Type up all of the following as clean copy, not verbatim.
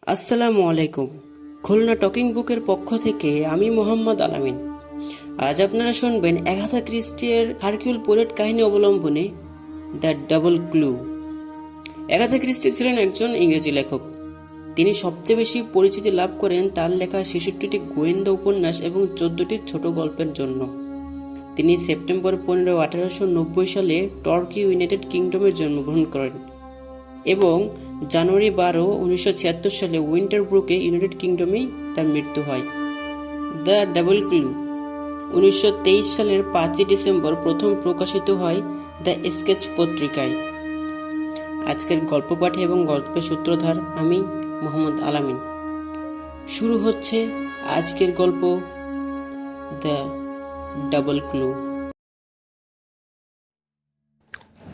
আসসালামু আলাইকুম। খুলনা টকিং বুকের পক্ষ থেকে আমি মোহাম্মদ আলামিন। আজ আপনারা শুনবেন এগাথা ক্রিস্টির হারকিউল পোয়ারোট কাহিনী অবলম্বনে দ্য ডাবল ক্লু। এগাথা ক্রিস্টি ছিলেন একজন ইংরেজি লেখক। তিনি সবচেয়ে বেশি পরিচিতি লাভ করেন তার লেখা ৬৬টি গোয়েন্দা উপন্যাস এবং ১৪টি ছোট গল্পের জন্য। তিনি সেপ্টেম্বর ১৫, ১৮৯০ সালে টর্কি ইউনাইটেড কিংডমে জন্মগ্রহণ করেন এবং জানুয়ারি ১২, ১৯৭৬ সালে উইন্টারব্রুকে ইউনাইটেড কিংডমেই তার মৃত্যু হয়। দ্য ডাবল ক্লু ১৯২৩ সালের ৫ই ডিসেম্বর প্রথম প্রকাশিত হয় দ্য স্কেচ পত্রিকায়। আজকের গল্প পাঠে এবং গল্পের সূত্রধার আমি মোহাম্মদ আলামিন। শুরু হচ্ছে আজকের গল্প দ্য ডাবল ক্লু।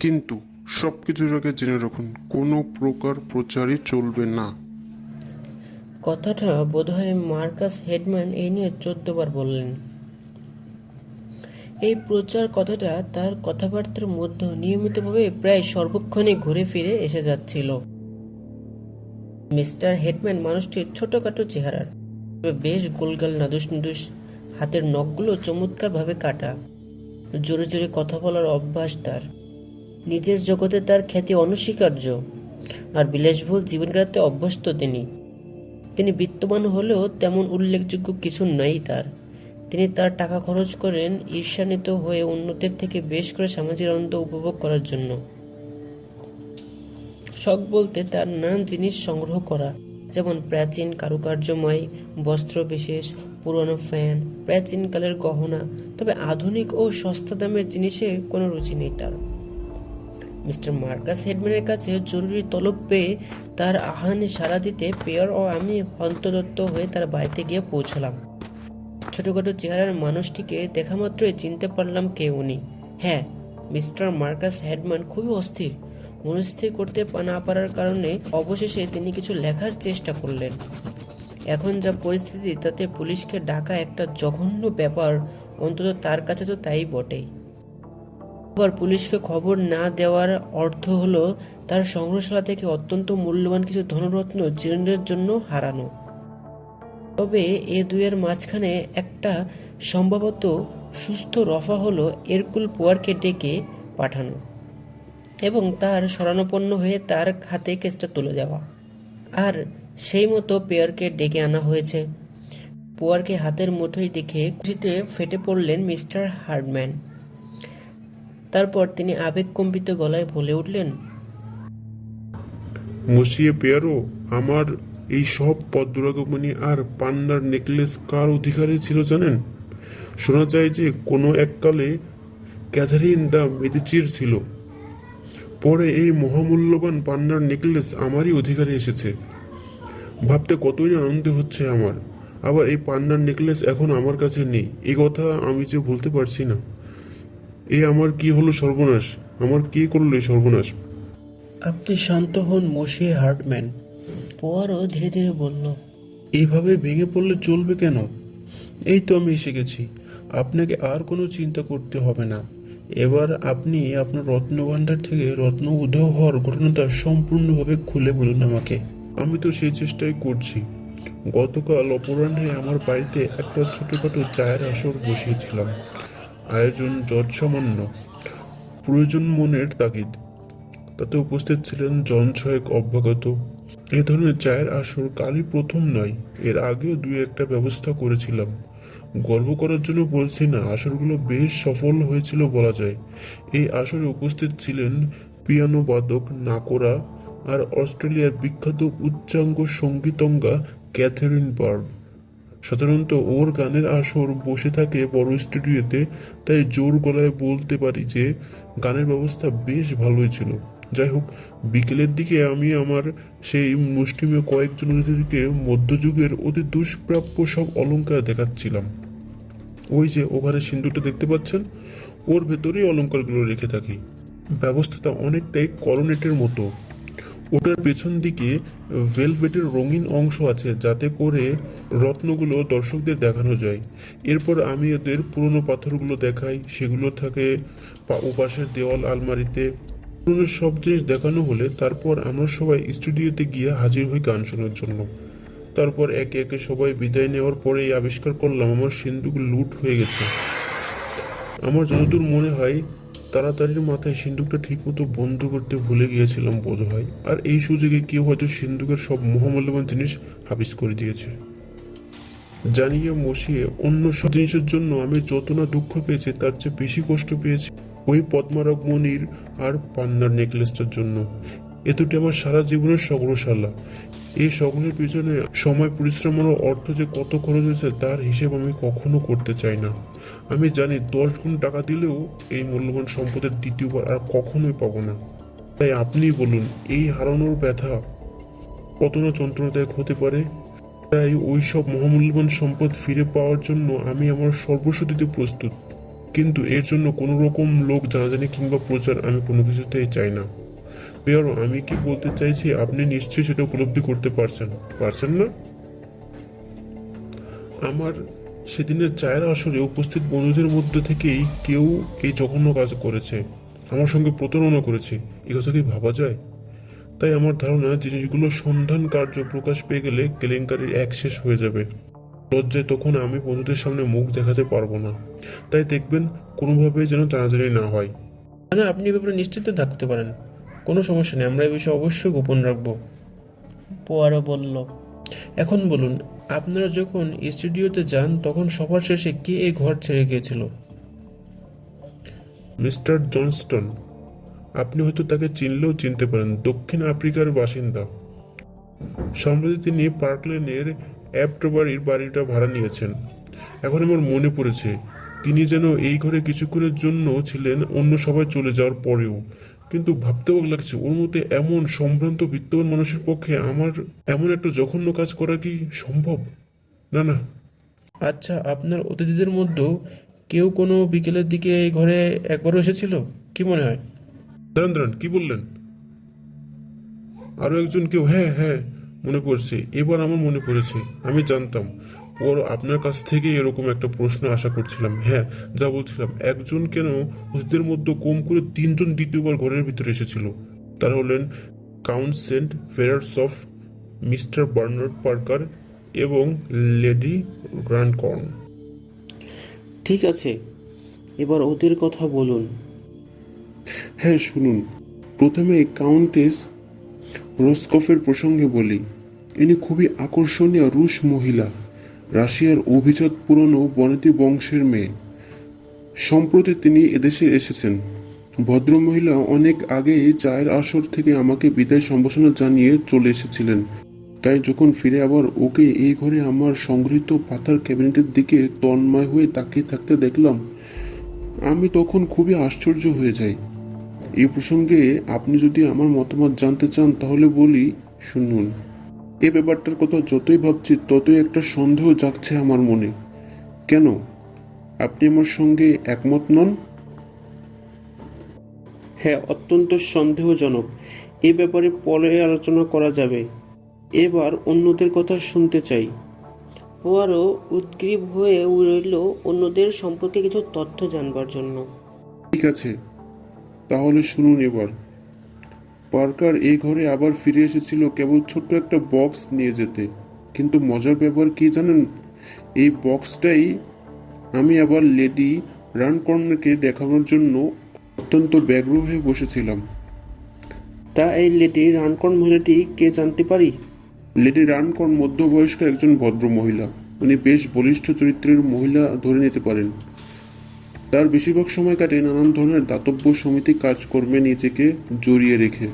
কিন্তু সবকিছুর আগে জেনে রাখুন, কোনো প্রকার প্রচারই চলবে না। কথাটা বোধহয় মার্কাস হেডম্যান এই নিয়ে ১৪ বার বললেন। এই প্রচার কথাটা তার কথাবার্তার মধ্যে নিয়মিতভাবে প্রায় সর্বক্ষণে ঘুরে ফিরে এসে যাচ্ছিল। মিস্টার হেডম্যান মানুষটির ছোটখাটো চেহারার, তবে বেশ গোলগাল, নাদুস নুদুস, হাতের নখগুলো চমৎকারভাবে কাটা। জোরে জোরে কথা বলার অভ্যাস তার। নিজের জগতে তার খ্যাতি অনস্বীকার্য, আর বিলাসবহুল জীবন কাটাতে অভ্যস্ত তিনি বিত্তবান হলেও তেমন উল্লেখযোগ্য কিছু নাই তার। তিনি তার টাকা খরচ করেন ঈর্ষান্বিত হয়ে অন্যদের থেকে বেশ করে সামাজিক আনন্দ উপভোগ করার জন্য। শখ বলতে তার নানান জিনিস সংগ্রহ করা, যেমন প্রাচীন কারুকার্যময় বস্ত্র বিশেষ, পুরনো ফ্যান, প্রাচীনকালের গহনা। তবে আধুনিক ও সস্তা দামের জিনিসে কোনো রুচি নেই তার। মিস্টার মার্কাস হেডম্যানের কাছে জরুরি তলব পেয়ে তার আহ্বানে সাড়া দিতে পেয়ার ও আমি হন্তদত্ত হয়ে তার বাড়িতে গিয়ে পৌঁছলাম। ছোটখাটো চেহারার মানুষটিকে দেখা মাত্রই চিনতে পারলাম কে উনি। হ্যাঁ, মিস্টার মার্কাস হেডম্যান খুবই অস্থির। মনস্থির করতে না পারার কারণে অবশেষে তিনি কিছু লেখার চেষ্টা করলেন। এখন যা পরিস্থিতি, তাতে পুলিশকে ডাকা একটা জঘন্য ব্যাপার, অন্তত তার কাছে তো তাই বটেই। আবার পুলিশকে খবর না দেওয়ার অর্থ হলো তার সংগ্রহশালা থেকে অত্যন্ত মূল্যবান কিছু ধনরত্ন চিরদিনের জন্য হারানো। তবে এ দুয়ের মাঝখানে একটা সম্ভবত সুস্থ রফা হলো এরকুল পোয়ারকে ডেকে পাঠানো এবং তার শরণাপন্ন হয়ে তার হাতে কেসটা তুলে দেওয়া। আর সেই মতো পেয়ারকে ডেকে আনা হয়েছে। পোয়ারকে হাতের মুঠোয় দেখে খুশিতে ফেটে পড়লেন মিস্টার হার্ডম্যান। তারপর তিনি আবেগকম্পিত গলায় বলে উঠলেন, মসিয়ে পেয়ারো, আমার এই সব পদ্মরাগমণি আর পান্নার নেকলেস কার অধিকারে ছিল জানেন? শোনা যায় যে কোনো এককালে ক্যাথারিন দ্য মেদিচির ছিল। পরে এই মহামূল্যবান পান্নার নেকলেস আমারই অধিকারে এসেছে। ভাবতে কতই না আনন্দ হচ্ছে আমার। আবার এই পান্নার নেকলেস এখন আমার কাছে নেই, এ কথা আমি যে বলতে পারছি না। এ আমার কি হলো সর্বনাশ! আমার কে করলো এই সর্বনাশ? আপনি শান্ত হন মসিয়ে হার্টম্যান। পোয়ারো ধীরে ধীরে বলল, এইভাবে ভেঙে পড়লে চলবে কেন? এই তো আমি এসে গেছি। আপনাকে আর কোনো চিন্তা করতে হবে না। এবার আপনি আপনার রত্নভাণ্ডার থেকে রত্ন উধাও হওয়ার ঘটনাটা সম্পূর্ণভাবে খুলে বলুন আমাকে। আমি তো সেই চেষ্টাই করছি। গতকাল অপরাহ্নে আমার বাড়িতে একটা ছোটখাটো চায়ের আসর বসিয়েছিলাম। আয়োজন যৎসামান্য, প্রয়োজন মনের তাগিদ। তাতে উপস্থিত ছিলেন জন ছয়েক অভ্যাগত। এ ধরনের চায়ের আসর কালই প্রথম নয়, এর আগেও দুই একটা ব্যবস্থা করেছিলাম। গর্ব করার জন্য বলছি না, আসরগুলো বেশ সফল হয়েছিল বলা যায়। এই আসরে উপস্থিত ছিলেন পিয়ানো বাদক নাকোরা আর অস্ট্রেলিয়ার বিখ্যাত উচ্চাঙ্গ সঙ্গীতজ্ঞা ক্যাথেরিন বার্ব। সাধারণত ওর গানের আসর বসে থাকে বড় স্টুডিওতে, তাই জোর গলায় বলতে পারি যে গানের ব্যবস্থা বেশ ভালোই ছিল। যাই হোক, বিকেলের দিকে আমি আমার সেই মুষ্টিমেয় কয়েকজন অতিথিকে মধ্যযুগের অতি দুষ্প্রাপ্য সব অলংকার দেখাচ্ছিলাম। ওই যে ওখানে সিন্দুকটা দেখতে পাচ্ছেন, ওর ভেতরেই অলংকারগুলো রেখে থাকি। ব্যবস্থাটা অনেকটাই করনেটের মতো। ওটার পেছন দিকে ভেলভেটের রঙিন অংশ আছে, যাতে করে রত্নগুলো দর্শকদের দেখানো যায়। এরপর আমি ওদের পুরনো পাথরগুলো দেখাই, সেগুলো থাকে ওপাশের দেওয়াল আলমারিতে। পুরনো সব জিনিস দেখানো হলে তারপর আমরা সবাই স্টুডিওতে গিয়ে হাজির হই গান শোনার জন্য। তারপর একে একে সবাই বিদায় নেওয়ার পরেই আবিষ্কার করলাম আমার সিন্দুক লুট হয়ে গেছে। আমার যতদূর মনে হয় তাড়াতাড়ির মাথায় সিন্দুকটা ঠিকমতো বন্ধ করতে ভুলে গিয়েছিলাম বোধ হয়, আর এই সুযোগে কেউ হয়তো সিন্দুকের সব মহামূল্যবান জিনিস হাবিস করে দিয়েছে। জানিয়ে মশিয়ে অন্য সব জিনিসের জন্য আমি যত না দুঃখ পেয়েছি তার চেয়ে বেশি কষ্ট পেয়েছি ওই পদ্মারক মণির আর পান্নার নেকলেসটার জন্য। এতটি আমার সারা জীবনের সংগ্রহশালা। এই সংগ্রহের পিছনে সময়, পরিশ্রম ও অর্থ যে কত খরচ হয়েছে তার হিসেব আমি কখনো করতে চাই না। আমি জানি 10 গুণ টাকা দিলেও এই মূল্যবান সম্পদের দ্বিতীয়বার আর কখনোই পাবো না। তাই আপনিই বলুন, এই হারানোর ব্যথা কত না যন্ত্রণাদায়ক হতে পারে। তাই ওই সব মহামূল্যবান সম্পদ ফিরে পাওয়ার জন্য আমি আমার সর্বস্ব দিতে প্রস্তুত, কিন্তু এর জন্য কোনো রকম লোক জানাজানি কিংবা প্রচার আমি কোনো কিছুতেই চাই না। পেয়ারো, আমি কি বলতে চাইছি আপনি নিশ্চয়ই সেটা উপলব্ধি করতে পারছেন না? আমার সেদিনের চায়ের আসরে উপস্থিত বন্ধুদের মধ্যে থেকেই কেউ এই জঘন্য কাজ করেছে, আমার সঙ্গে প্রতারণা করেছে। এ কথা কি ভাবা যায়? তাই আমার ধারণা জিনিসগুলোর সন্ধান কার্য প্রকাশ পেয়ে গেলে কেলেঙ্কারির এক শেষ হয়ে যাবে। লজ্জায় তখন আমি বন্ধুদের সামনে মুখ দেখাতে পারবো না। তাই দেখবেন কোনোভাবেই যেন জানাজানি না হয়। না, আপনি এ ব্যাপারে নিশ্চিত থাকতে পারেন, কোনো সমস্যা নেই, আমরা এই বিষয়ে অবশ্যই গোপন রাখবো। পোয়ারো বলল, এখন বলুন, আপনারা যখন স্টুডিওতে যান তখন সবার শেষে কে এই ঘর ছেড়ে গিয়েছিল? Mister Johnston. আপনি হয়তো তাকে চিনলেও চিনতে পারেন, দক্ষিণ আফ্রিকার বাসিন্দা। সম্প্রতি তিনি পার্কলেনের অ্যাপ্টবাড়ির বাড়িটা ভাড়া নিয়েছেন। এখন আমার মনে পড়েছে তিনি যেন এই ঘরে কিছুক্ষণের জন্য ছিলেন, অন্য সবাই চলে যাওয়ার পরেও। কিন্তু ভাবতে অবাক লাগছে, ওর মধ্যে এমন সম্ভ্রান্ত বিত্তবান মানুষের পক্ষে আমার এমন একটা জঘন্য কাজ করা কি সম্ভব? না না। আচ্ছা, আপনার অতিথিদের মধ্যেও কেউ কোনো বিকেলের দিকে এই ঘরে একবারও এসেছিল? কি মনে হয়? দাঁড়ান, কি বললেন? আরো একজন কেউ? হ্যাঁ হ্যাঁ, মনে পড়ছে, এবার আমার মনে পড়েছে। আমি জানতাম ওর আপনার কাছ থেকে এরকম একটা প্রশ্ন আশা করছিলাম। হ্যাঁ, যা বলছিলাম, একজন কেন অতীতের মধ্যে কম করে 3 জন দ্বিতীয়বার ঘরের ভিতরে এসেছিল। তারা হলেন Count Saint Ferrarsoff, Mister Bernard Parker এবং লেডি রানকর্ন। ঠিক আছে, এবার ওদের কথা বলুন। হ্যাঁ শুনুন, প্রথমে কাউন্টেস রসকফের প্রসঙ্গে বলি। ইনি খুবই আকর্ষণীয় রুশ মহিলা, রাশিয়ার অভিজাত পুরনো বনেতি বংশের মেয়ে। সম্প্রতি তিনি এদেশে এসেছেন। ভদ্রমহিলা অনেক আগেই চায়ের আসর থেকে আমাকে বিদায় সম্ভাষণা জানিয়ে চলে এসেছিলেন। তাই যখন ফিরে আবার ওকে এই ঘরে আমার সংগৃহীত পাতার ক্যাবিনেটের দিকে তন্ময় হয়ে তাকিয়ে থাকতে দেখলাম, আমি তখন খুবই আশ্চর্য হয়ে যাই। এই প্রসঙ্গে আপনি যদি আমার মতামত জানতে চান তাহলে বলি, শুনুন। এই ব্যাপারটার কথা যতই ভাবছি ততই একটা সন্দেহ জাগছে আমার মনে। কেন, আপনি আমার সঙ্গে একমত নন? হ্যাঁ, অত্যন্ত সন্দেহজনক। এ ব্যাপারে পরে আলোচনা করা যাবে। এবার অন্যদের কথা শুনতে চাই। পোয়ারো উদ্গ্রীব হয়ে রইল অন্যদের সম্পর্কে কিছু তথ্য জানবার জন্য। ঠিক আছে, তাহলে শুনুন এবার। পার্কার এই ঘরে আবার ফিরে এসেছিল কেবল ছোট্ট একটা বক্স নিয়ে যেতে। কিন্তু মজার ব্যাপার কি জানেন, এই বক্সটাই আমি আবার লেডি রানকর্নকে দেখানোর জন্য অত্যন্ত ব্যগ্র হয়ে বসেছিলাম। তা এই লেডি রানকর্ন মহিলাটি কে জানতে পারি? লেডি রানকর্ন মধ্যবয়স্ক একজন ভদ্র মহিলা। উনি বেশ বলিষ্ঠ চরিত্রের মহিলা ধরে নিতে পারেন। তার বেশিরভাগ সময় কাটে নানান ধরনের দাতব্য সমিতি কাজকর্মে নিজেকে জড়িয়ে রেখে।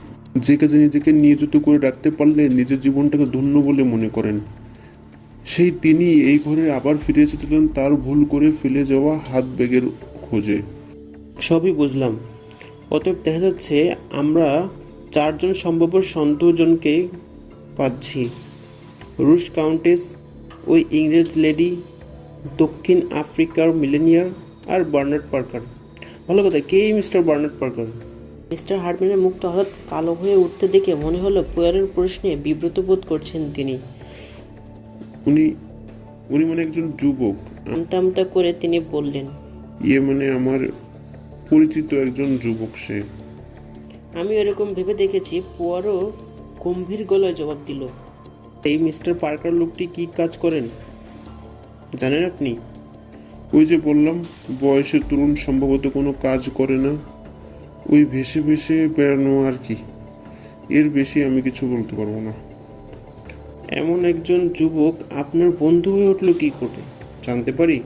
যে কাজে নিজেকে নিয়োজিত করে রাখতে পারলে নিজের জীবনটাকে ধন্য বলে মনে করেন। সেই তিনি এই ঘরে আবার ফিরে এসেছিলেন তার ভুল করে ফেলে যাওয়া হাত ব্যাগের খোঁজে। সবই বুঝলাম। অতএব দেখা যাচ্ছে আমরা 4 জন সম্ভাব্য সন্দেহজনকে পাচ্ছি। রুশ কাউন্টেস, ওই ইংরেজ লেডি, দক্ষিণ আফ্রিকার মিলেনিয়ার আর বার্নার্ড পার্কার। ভালো কথা, কে মিস্টার বার্নার্ড পার্কার? মিস্টার হার্টম্যানের মুখটা হঠাৎ কালো হয়ে উঠতে দেখে মনে হলো পোয়ারের প্রশ্নে বিব্রত বোধ করছেন তিনি। উনি মানে একজন যুবক। আমতা আমতা করে তিনি বললেন, মানে আমার পরিচিত একজন যুবক সে। আমি এরকম ভেবে দেখেছি। পুয়ারো গম্ভীর গলায় জবাব দিল। এই মিস্টার পার্কার লোকটি কি কাজ করেন জানেন আপনি? ওই যে বললাম, বয়সে তরুণ, সম্ভবত কোনো কাজ করে না, ওই ভেসে ভেসে বেড়ানো আর কি। এর বেশি আমি কিছু বলতে পারবো না। এমন একজন যুবক আপনার বন্ধু হয়ে উঠল কি করে জানতে পারি?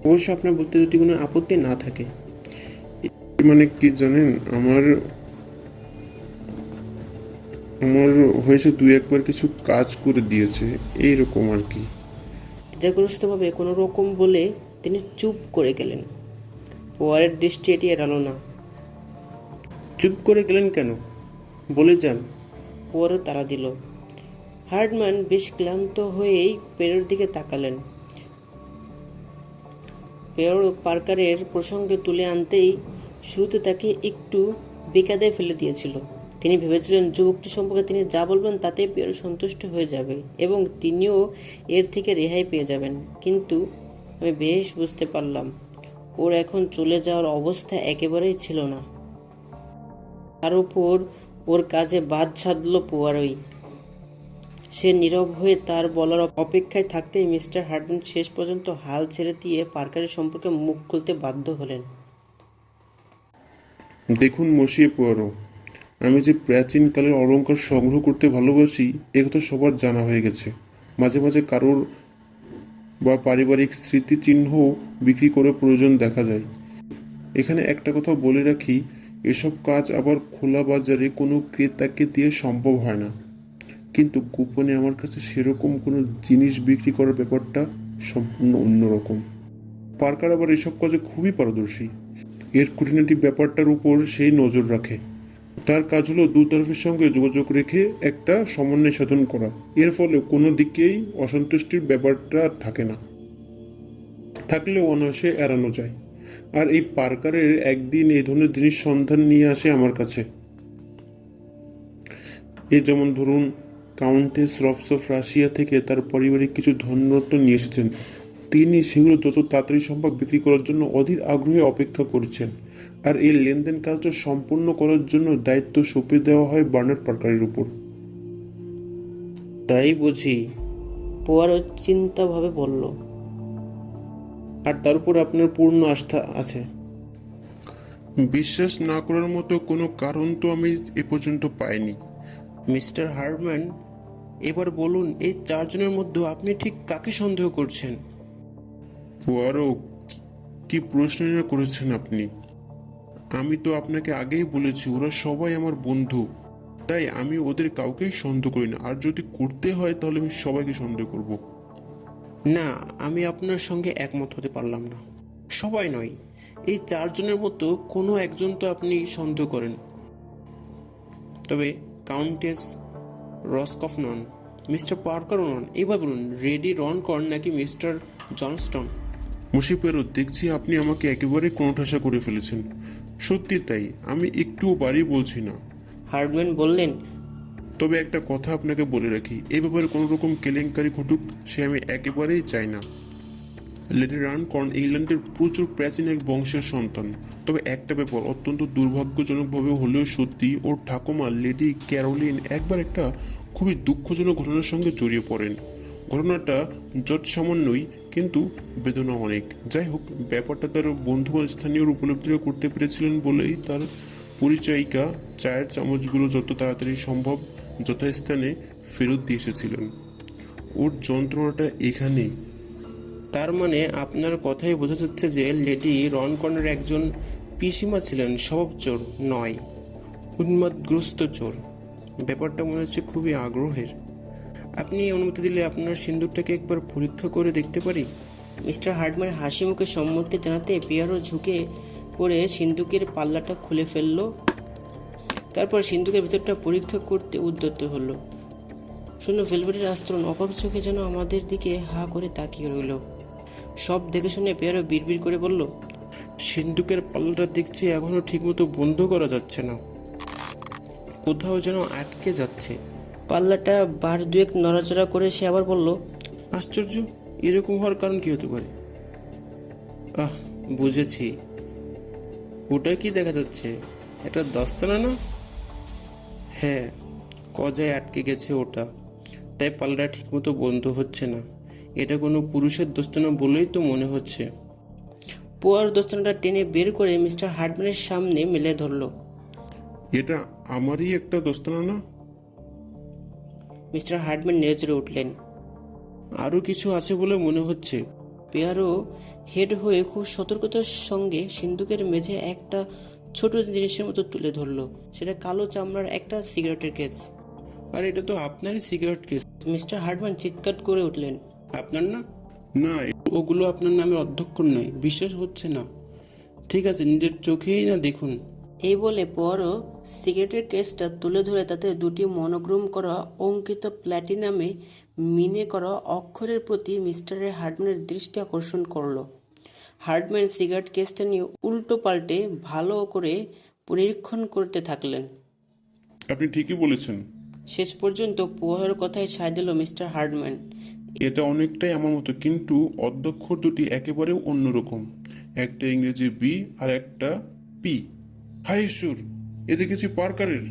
অবশ্য আপনার বলতে যদি কোনো আপত্তি না থাকে। মানে কি জানেন, আমার আমার হয়েছে দুই একবার কিছু কাজ করে দিয়েছে, এইরকম আর কি। দ্বিধাগ্রস্তভাবে কোনো রকম বলে তিনি চুপ করে গেলেন। পুয়ারের দৃষ্টি এটি এড়ালো না। চুপ করে গেলেন কেন? বলে যান। পুয়ারো তাড়া দিল। হার্ডম্যান বেশ ক্লান্ত হয়েই পেরোর দিকে তাকালেন। পেরো পার্কারের প্রসঙ্গে তুলে আনতেই শুরুতে তাকে একটু বেকায়দায় ফেলে দিয়েছিল। তিনি ভেবেছিলেন যুবকটি সম্পর্কে তিনি যা বলবেন তাতে পেরো সন্তুষ্ট হয়ে যাবে এবং তিনিও এর থেকে রেহাই পেয়ে যাবেন। কিন্তু আমি বেশ বুঝতে পারলাম ওর এখন চলে যাওয়ার অবস্থা একেবারেই ছিল না। তার উপর ওর কাজে বাদ সাধল পুয়ারোই। সে নীরব হয়ে তার বলার অপেক্ষায় থাকতেই মিস্টার হার্ডম্যান শেষ পর্যন্ত হাল ছেড়ে দিয়ে পার্কারের সম্পর্কে মুখ খুলতে বাধ্য হলেন। দেখুন মসিয়ে পোয়ারো, আমি যে প্রাচীনকালের অলংকার সংগ্রহ করতে ভালোবাসি একথা সবার জানা হয়ে গেছে। মাঝে মাঝে কারোর বা পারিবারিক স্মৃতিচিহ্ন বিক্রি করে প্রয়োজন দেখা যায়। এখানে একটা কথা বলে রাখি, এসব কাজ আবার খোলা বাজারে কোনো ক্রেতাকে দিয়ে সম্ভব হয় না। কিন্তু গোপনে আমার কাছে সেরকম কোনো জিনিস বিক্রি করার ব্যাপারটা সম্পূর্ণ অন্যরকম। পার্কার আবার এসব কাজে খুবই পারদর্শী। এর খুঁটিনাটি ব্যাপারটার উপর সেই নজর রাখে। তার কাজ হলো দুতরফের সঙ্গে যোগাযোগ রেখে একটা সমন্বয় সাধন করা। এর ফলে কোনো দিকেই অসন্তুষ্টির ব্যাপারটা আর থাকে না, থাকলেও অনায়াসে এড়ানো যায়। আর এই পার্কারের একদিন এই ধরনের জিনিস সন্ধান নিয়ে আসে আমার কাছে। এই যেমন ধরুন, কাউন্টেস রফস অফ রাশিয়া থেকে তার পারিবারিক কিছু ধনরত্ন নিয়ে এসেছেন। তিনি সেগুলো যত তাড়াতাড়ি সম্ভব বিক্রি করার জন্য অধীর আগ্রহে অপেক্ষা করছেন। আর এই লেনদেন কাজটা সম্পূর্ণ করার জন্য দায়িত্ব সঁপে দেওয়া হয় বার্নার্ড পার্কারের উপর। তাই বুঝি? পুয়ারো চিন্তাভাবে বলল। আর তার উপর আপনার পূর্ণ আস্থা আছে? বিশ্বাস না করার মতো কোনো কারণ তো আমি এ পর্যন্ত পাইনি। মিস্টার হার্ডম্যান, এবার বলুন, এই চারজনের মধ্যে আপনি ঠিক কাকে সন্দেহ করছেন? আরও কি প্রশ্ন করেছেন আপনি? আমি তো আপনাকে আগেই বলেছি ওরা সবাই আমার বন্ধু, তাই আমি ওদের কাউকেই সন্দেহ করি না। আর যদি করতে হয় তাহলে আমি সবাইকে সন্দেহ করব। না, আমি আপনার সঙ্গে একমত হতে পারলাম না। সবাই নয়, এই চারজনের মতো কোনো একজন তো আপনি সন্দেহ করেন। তবে কাউন্টেস রসকফ নন, মিস্টার পার্কারও নন। এবার বলুন, রেডি রনকর্ন নাকি মিস্টার জনস্টন? মুশিপেরও দেখছি আপনি আমাকে একেবারে কোণঠাসা করে ফেলেছেন। সত্যি তাই, আমি একটুও বাড়িয়ে বলছি না। হার্ডম্যান বললেন, তবে একটা কথা আপনাকে বলে রাখি, এই ব্যাপারে কোনো রকম কেলেঙ্কারি ঘটুক সে আমি একেবারেই চাই না। লেডি রানকর্ন ইংল্যান্ডের প্রচুর প্রাচীন এক বংশের সন্তান। তবে একটা ব্যাপার অত্যন্ত দুর্ভাগ্যজনকভাবে হলেও সত্যি, ওর ঠাকুমা লেডি ক্যারোলিন একবার একটা খুবই দুঃখজনক ঘটনার সঙ্গে জড়িয়ে পড়েন। ঘটনাটা যত সামান্যই, কিন্তু বেদনা অনেক। যাই হোক, ব্যাপারটা তার বন্ধু বা স্থানীয় উপলব্ধিরা করতে পেরেছিলেন বলেই তার পরিচায়িকা চায়ের চামচগুলো যত তাড়াতাড়ি সম্ভব যথাস্থানে ফেরত দিয়ে এসেছিলেন। ওর যন্ত্রণাটা এখানেই। তার মানে আপনার কথাই বোঝা যাচ্ছে যে লেডি রনকর্নের একজন পিসিমা ছিলেন স্বভাব চোর নয়, উন্মাদগ্রস্ত চোর। ব্যাপারটা মনে হচ্ছে খুবই আগ্রহের। আপনি অনুমতি দিলে আপনার সিন্দুকটাকে একবার পরীক্ষা করে দেখতে পারি? মিস্টার হার্ডম্যান হাসি মুখে সম্মতি জানাতে পিয়ারো ঝুঁকে পড়ে সিন্দুকের পাল্লাটা খুলে ফেলল। তারপর সিন্দুকের ভেতরটা পরীক্ষা করতে উদ্যত হলো। শূন্য ভেলভেটের আস্তরণ অবাক চোখে যেন আমাদের দিকে হা করে তাকিয়ে রইল। সব দেখে শুনে পিয়ারো বিড়বিড় করে বলল, সিন্দুকের পাল্লাটা দেখছি এখনো ঠিকমতো বন্ধ করা যাচ্ছে না, কোথাও যেন আটকে যাচ্ছে। পাল্লাটা বার দুয়েক নড়াচড়া করে সে আবার বলল, আশ্চর্য, এরকম হওয়ার কারণ কি হতে পারে? বুঝেছি। ওটা কি দেখা যাচ্ছে? একটা দস্তানা না? হ্যাঁ, কজায় আটকে গেছে ওটা, তাই পাল্লাটা ঠিকমতো বন্ধ হচ্ছে না। এটা কোনো পুরুষের দোস্তানা বলেই তো মনে হচ্ছে। পোয়ারো দোস্তানাটা টেনে বের করে মিস্টার হার্টম্যানের সামনে মেলে ধরলো। এটা আমারই একটা দোস্তানা না? মিস্টার হার্টম্যান নেড়ে উঠলেন। আরও কিছু আছে বলে মনে হচ্ছে। পেয়ারো হেড হয়ে খুব সতর্কতার সঙ্গে সিন্দুকের মেঝে একটা ছোট জিনিসের মতো তুলে ধরলো। সেটা কালো চামড়ার একটা সিগারেটের কেস। আর এটা তো আপনারই সিগারেট কেস। মিস্টার হার্টম্যান চিৎকার করে উঠলেন। আপনার না? না, ওগুলো আপনার নামে অধ্যক্ষর নয়, বিশ্বাস হচ্ছে না। ঠিক আছে, নিজের চোখেই না দেখুন। এই বলে পোয়ারো সিগারেটের কেসটা তুলে ধরে তাতে দুটি মনোগ্রাম করা অঙ্কিত প্ল্যাটিনামে মিনে করা অক্ষরের প্রতি মিস্টার হার্টম্যানের দৃষ্টি আকর্ষণ করলো। হার্টম্যান সিগারেট কেসটা নিয়ে উল্টো পাল্টে ভালো করে নিরীক্ষণ করতে থাকলেন। আপনি ঠিকই বলেছেন। শেষ পর্যন্ত পোয়ারোর কথায় সায় দিল মিস্টার হার্টম্যান। এটা অনেকটাই আমার মতো, কিন্তু অধ্যক্ষর দুটি একেবারে অন্যরকম। একটা ইংরেজি বি আর একটা পি। হাই ঈশ্বর, এ দেখেছি পার্কারের।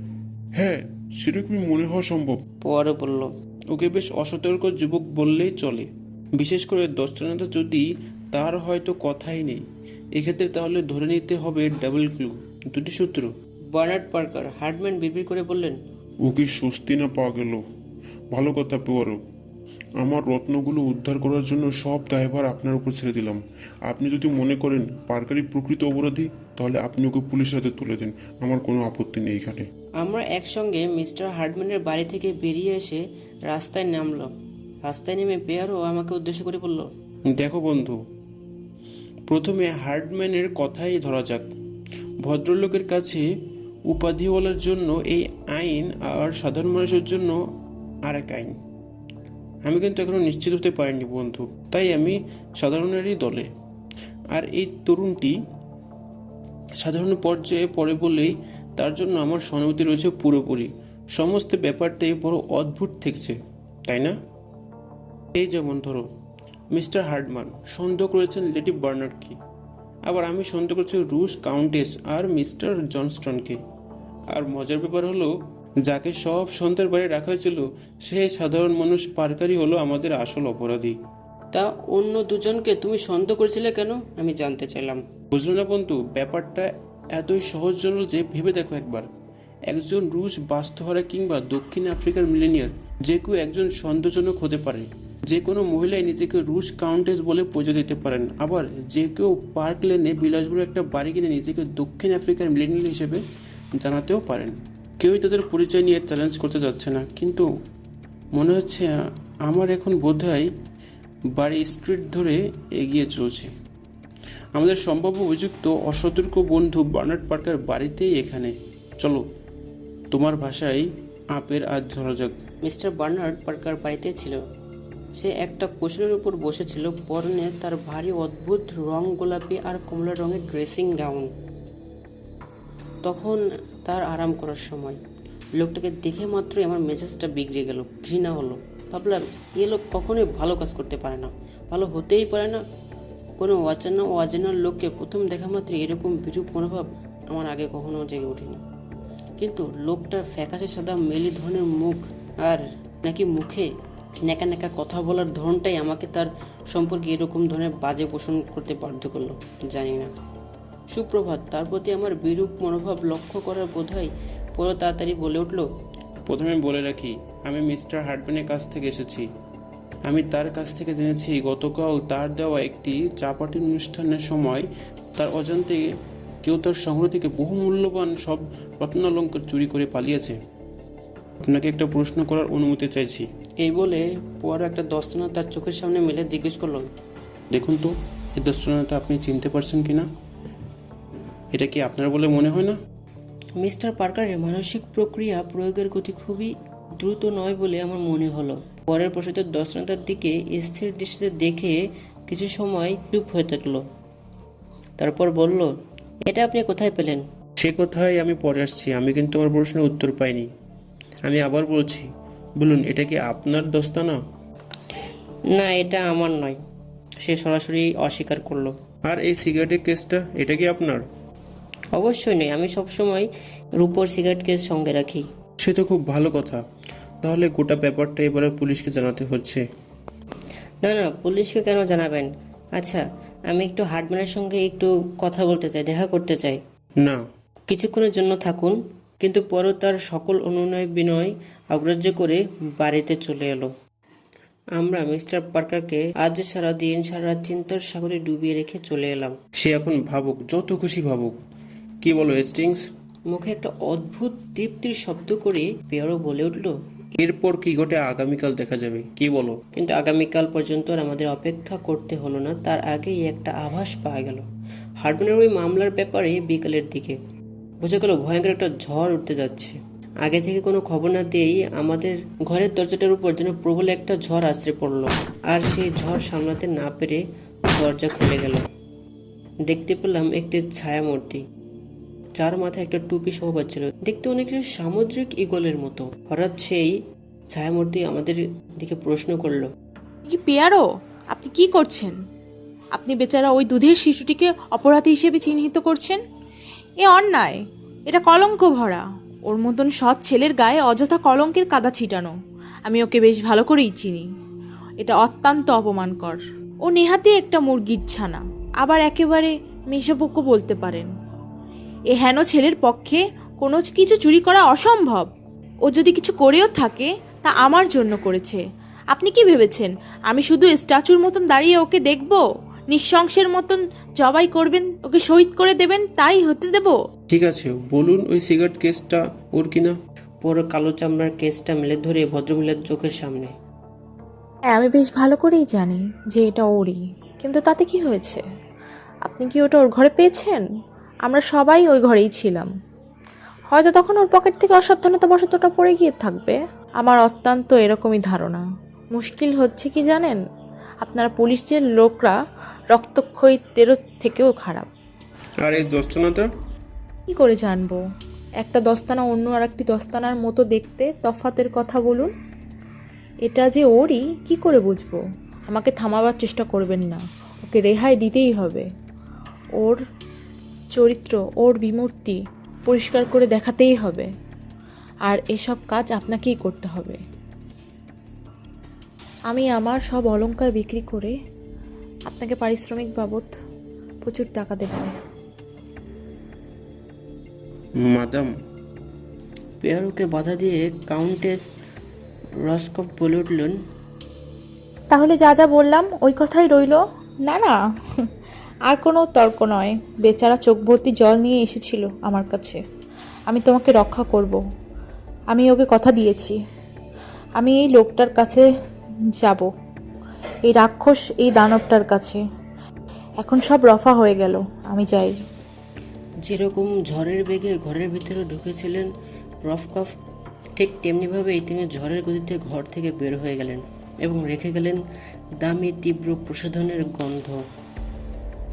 হ্যাঁ, সেরকমই মনে হওয়া সম্ভব। পোয়ারো বলল। ওকে বেশ অসতর্ক যুবক বললেই চলে, বিশেষ করে দর্শনতা যদি তার হয়তো কথাই নেই এক্ষেত্রে, তাহলে ধরে নিতে হবে ডাবল ক্লু, দুটি সূত্র। বার্নার্ড পার্কার, হার্টম্যান বিড়বিড় করে বললেন। ওকে স্বস্তি না পাওয়া গেল। ভালো কথা পেওয়ারও। আমার রত্নগুলো উদ্ধার করার জন্য সব দায়ভার আপনার উপর ছেড়ে দিলাম। আপনি যদি মনে করেন পার্কারই প্রকৃত অপরাধী, তাহলে আপনি ওকে পুলিশের হাতে তুলে দিন। আমার কোনো আপত্তি নেই এখানে। আমরা একসঙ্গে মিস্টার হার্টম্যানের বাড়ি থেকে বেরিয়ে এসে রাস্তায় নামলাম। রাস্তায় নেমে পেয়ারও আমাকে উদ্দেশ্য করে বলল। দেখো বন্ধু, প্রথমে হার্ডম্যানের কথাই ধরা যাক। ভদ্রলোকের কাছে উপাধিওয়ালার জন্য এই আইন আর সাধারণ মানুষের জন্য আর এক আইন। আমি কিন্তু এখনো নিশ্চিত হতে পারিনি বন্ধু, তাই আমি সাধারণেরই দলে। আর এই তরুণটি সাধারণ পর্যায়ে পড়ে বলেই তার জন্য আমার সহানুভূতি রয়েছে পুরোপুরি। সমস্ত ব্যাপারটাই বড় অদ্ভুত ঠেকছে, তাই না? এই যেমন ধরো, মিস্টার হার্ডম্যান সন্দেহ করেছেন লেডি বার্নার্ডকে, আবার আমি সন্দেহ করছি রুশ কাউন্টেস আর মিস্টার জনস্টনকে। আর মজার ব্যাপার হলো, যাকে সব সন্তানের বাড়ি রাখা হয়েছিল সে সাধারণ মানুষ পার্কারই হলো আমাদের আসল অপরাধী। তা অন্য দুজনকে তুমি সন্দেহ করেছিলে কেন, আমি জানতে চাইলাম। বুঝলো না বন্ধু, ব্যাপারটা এতই সহজ সরল যে ভেবে দেখো একবার। একজন রুশ বাস্তুহারা কিংবা দক্ষিণ আফ্রিকার মিলেনিয়ার যে কেউ একজন সন্দেহজনক হতে পারে। যে কোনো মহিলাই নিজেকে রুশ কাউন্টেস বলে পরিচয় দিতে পারেন। আবার যে কেউ পার্ক লেনে বিলাসবহুল একটা বাড়ি কিনে নিজেকে দক্ষিণ আফ্রিকার মিলেনিয়াল হিসেবে জানাতেও পারেন। কেউই তাদের পরিচয় নিয়ে চ্যালেঞ্জ করতে যাচ্ছে না, কিন্তু মনে হচ্ছে আমার এখন বোধহয় বাড়ি স্ট্রিট ধরে এগিয়ে চলছে। আমাদের সম্ভাব্য অভিযুক্ত অসতর্ক বন্ধু বার্নার্ড পার্কার বাড়িতেই এখানে। চলো, তোমার ভাষায় আপের আজ ধরা যাক। মিস্টার বার্নার্ড পার্কার বাড়িতে ছিল। সে একটা কুশনের উপর বসেছিল, পরনে তার ভারী অদ্ভুত রং গোলাপি আর কমলা রঙের ড্রেসিং গাউন। তখন তার আরাম করার সময়। লোকটাকে দেখে মাত্রই আমার মেজাজটা বিগড়ে গেল, ঘৃণা হলো। ভাবলাম, এ লোক কখনোই ভালো কাজ করতে পারে না, ভালো হতেই পারে না। কোনো অজানা লোককে প্রথম দেখা মাত্রই এরকম বিরূপ মনোভাব আমার আগে কখনো জেগে ওঠেনি। কিন্তু লোকটার ফ্যাকাশে সাদা মেলি ধরনের মুখ আর নাকি মুখে ন্যাকা ন্যাকা কথা বলার ধরনটাই আমাকে তার সম্পর্কে এরকম ধরনের বাজে পোষণ করতে বাধ্য করলো, জানি না। সুপ্রভাত। তার প্রতি আমার বিরূপ মনোভাব লক্ষ্য করার বোধহয় পুরো তাড়াতাড়ি বলে উঠল। প্রথমে বলে রাখি, আমি মিস্টার হার্টম্যানের কাছ থেকে এসেছি। আমি তার কাছ থেকে জেনেছি গতকাল তার দেওয়া একটি চা পার্টির অনুষ্ঠানের সময় তার অজান্তে কেউ তার সংগ্রহ থেকে বহু মূল্যবান সব রত্নালঙ্কার চুরি করে পালিয়েছে। আপনাকে একটা প্রশ্ন করার অনুমতি চাইছি। এই বলে পর একটা দস্তানা তার চোখের সামনে মেলে জিজ্ঞেস করলো। দেখুন তো, এই দস্তানাটা আপনি চিনতে পারছেন কিনা? এটা কি আপনার বলে মনে হয় না? মিস্টার পার্কারের মানসিক প্রক্রিয়া প্রয়োগের গতি খুবই দ্রুত নয় বলে আমার মনে হলো। পরের প্রশ্নতে দর্শনতার দিকে স্থির দৃষ্টিতে দেখে কিছু সময় চুপ হয়ে থাকলো। তারপর বলল, এটা আপনি কোথায় পেলেন? সে কথাই আমি পরে আসছি। আমি কিন্তু আমার প্রশ্নের উত্তর পাইনি। আমি আবার বলছি, বলুন, এটা কি আপনার দস্তানা? না, এটা আমার নয়, সে সরাসরি অস্বীকার করলো। আর এই সিগারেটের কেসটা, এটা কি আপনার? অবশ্যই নয়, আমি সবসময় রূপোর সিগারেট কেস সঙ্গে রাখি। সে তো খুব ভালো কথা। তাহলে গোটা ব্যাপারটা এবারে পুলিশকে জানাতে হচ্ছে। না না, পুলিশকে কেন জানাবেন? আচ্ছা, আমি একটু হার্ডম্যানের সঙ্গে একটু কথা বলতে চাই, দেখা করতে চাই। না। কিছুক্ষণের জন্য থাকুন। কিন্তু পরও তার সকল অনুনয় বিনয় অগ্রাহ্য করে বাড়িতে চলে এলো। আমরা মিস্টার পার্কারকে আজ সারা দিন সারা রাত চিন্তার সাগরে ডুবিয়ে রেখে চলে এলাম। সে এখন ভাবুক, যত খুশি ভাবুক। কি বলো হেস্টিংস? মুখে একটা অদ্ভুত তৃপ্তির শব্দ করে পেয়ারও বলে উঠল, এরপর কি ঘটে আগামীকাল দেখা যাবে, কি বলো? কিন্তু আগামীকাল পর্যন্ত আর আমাদের অপেক্ষা করতে হলো না। তার আগেই একটা আভাস পাওয়া গেল হার্ডম্যানের ওই মামলার ব্যাপারে। বিকালের দিকে বোঝা গেল ভয়ঙ্কর একটা ঝড় উঠতে যাচ্ছে। আগে থেকে কোনো খবর না দিয়েই আমাদের ঘরের দরজাটার উপর যেন প্রবল একটা ঝড় আছড়ে পড়লো, আর সেই ঝড় সামলাতে না পেরে দরজা খুলে গেল। দেখতে পেলাম একটি ছায়ামূর্তি, যার মাথায় একটা টুপি শোভা ছিল, দেখতে অনেকটা সামুদ্রিক ঈগলের মতো। হঠাৎ সেই ছায়ামূর্তি আমাদের দিকে প্রশ্ন করলো, কি পেয়ারো, আপনি কি করছেন? আপনি বেচারা ওই দুধের শিশুটিকে অপরাধী হিসেবে চিহ্নিত করছেন। এ অন্যায়, এটা কলঙ্ক ভরা। ওর মতন সৎ ছেলের গায়ে অযথা কলঙ্কের কাদা ছিটানো। আমি ওকে বেশ ভালো করেই চিনি। এটা অত্যন্ত অপমানকর। ও নেহাতি একটা মুরগির ছানা, আবার একেবারে মেষপক্ষ বলতে পারেন। এ হেন ছেলের পক্ষে কোনো কিছু চুরি করা অসম্ভব। ও যদি কিছু করেও থাকে তা আমার জন্য করেছে। আপনি কি ভেবেছেন আমি শুধু স্ট্যাচুর মতন দাঁড়িয়ে ওকে দেখব? নিঃশংসের মতন জবাই করবেন, ওকে শহীদ করে দেবেন, তাই হতে দেব? ঠিক আছে, বলুন ওই সিগারেট কেসটা ওর কিনা? পুরো কালো চামড়ার কেসটা মেলে ধরে ভদ্রমহিলার চোখের সামনে। হ্যাঁ, আমি বেশ ভালো করেই জানি যে এটা ওরই, কিন্তু তাতে কি হয়েছে? আপনি কি ওটা ওর ঘরে পেয়েছেন? আমরা সবাই ওই ঘরেই ছিলাম। হয়তো তখন ওর পকেট থেকে অসাবধানতাবশত ওটা পড়ে গিয়ে থাকবে। আমার অত্যন্ত এরকমই ধারণা। মুশকিল হচ্ছে কি জানেন, আপনারা পুলিশের লোকরা রক্তক্ষয়ীদেরও থেকেও খারাপ। আর এই দস্তানাটা? কি করে জানবো? একটা দস্তানা অন্য আর একটি দস্তানার মতো দেখতে, তফাতের কথা বলুন। এটা যে ওরই কি করে বুঝবো? আমাকে থামাবার চেষ্টা করবেন না, ওকে রেহাই দিতেই হবে। ওর চরিত্র, ওর বিমূর্তি পরিষ্কার করে দেখাতেই হবে। আর এসব কাজ আপনাকেই করতে হবে। আমি আমার সব অলংকার বিক্রি করে আপনাকে পারিশ্রমিক বাবদ প্রচুর টাকা দেব। মাদাম। পেয়ারোকে বাধা দিয়ে কাউন্টেস রসকভ বলে উঠলেন, তাহলে যা যা বললাম ওই কথাই রইল। না না, আর কোনো তর্ক নয়। বেচারা চোখ ভর্তি জল নিয়ে এসেছিল আমার কাছে। আমি তোমাকে রক্ষা করব। আমি ওকে কথা দিয়েছি। আমি এই লোকটার কাছে যাব, এই রাক্ষস, এই দানবটার কাছে। এখন সব রফা হয়ে গেল, আমি যাই। যেরকম ঝড়ের বেগে ঘরের ভিতরে ঢুকেছিলেন রফকফ, ঠিক তেমনিভাবেই তিনি ঝড়ের গতিতে ঘর থেকে বের হয়ে গেলেন এবং রেখে গেলেন দামি তীব্র প্রসাধনের গন্ধ।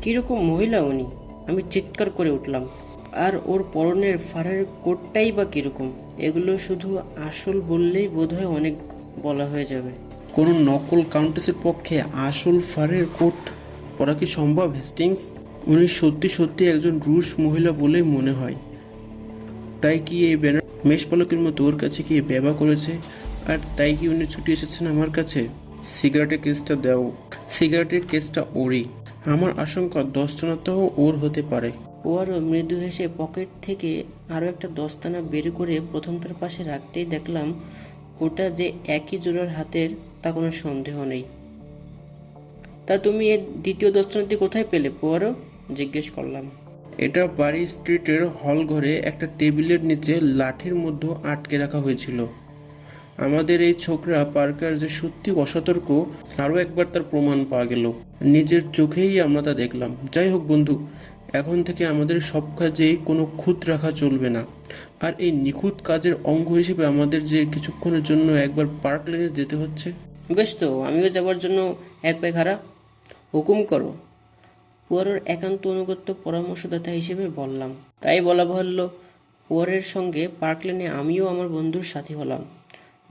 কীরকম মহিলা উনি! আমি চিৎকার করে উঠলাম। আর ওর পরনের ফারের কোটটাই বা কীরকম! এগুলো শুধু আসল বললেই বোধহয় অনেক বলা হয়ে যাবে। কোনো নকল কাউন্টেসের পক্ষে আসল ফারের কোট পরা কি সম্ভব হেস্টিংস? উনি সত্যি সত্যি একজন রুশ মহিলা বলেই মনে হয়। তাই কি এই ব্যানার মেষপালকের মতো ওর কাছে কি ব্যবহার করেছে? আর তাই কি উনি ছুটে এসেছেন আমার কাছে? সিগারেটের কেসটা দাও। সিগারেটের কেসটা ওরই। আমার আশঙ্কা দস্তানাটাও ওর হতে পারে। ও আরও মৃদু হেসে পকেট থেকে আরও একটা দস্তানা বের করে প্রথমটার পাশে রাখতেই দেখলাম ওটা যে একই জোড়ার হাতের তা কোনো সন্দেহ নেই। তা তুমি এর দ্বিতীয় দস্তানাটি কোথায় পেলে পোয়ারো? জিজ্ঞেস করলাম। এটা বাড়ি স্ট্রিটের হল ঘরে একটা টেবিলের নিচে লাঠির মধ্যে আটকে রাখা হয়েছিল। আমাদের এই ছোকরা পার্কার যে সত্যি অসতর্ক, আরও একবার তার প্রমাণ পাওয়া গেল। নিজের চোখেই আমরা তা দেখলাম। যাই হোক বন্ধু, এখন থেকে আমাদের সব কাজেই কোনো খুঁত রাখা চলবে না। আর এই নিখুঁত কাজের অঙ্গ হিসেবে আমাদের যে কিছুক্ষণের জন্য একবার পার্ক লেনে যেতে হচ্ছে। বেশ তো, আমিও যাবার জন্য এক পায়ে খাড়া। হুকুম করো, পুয়ারোর একান্ত অনুগত্য পরামর্শদাতা হিসেবে বললাম। তাই বলা বাহুল্য, পুয়ারের সঙ্গে পার্ক লেনে আমিও আমার বন্ধুর সাথী হলাম।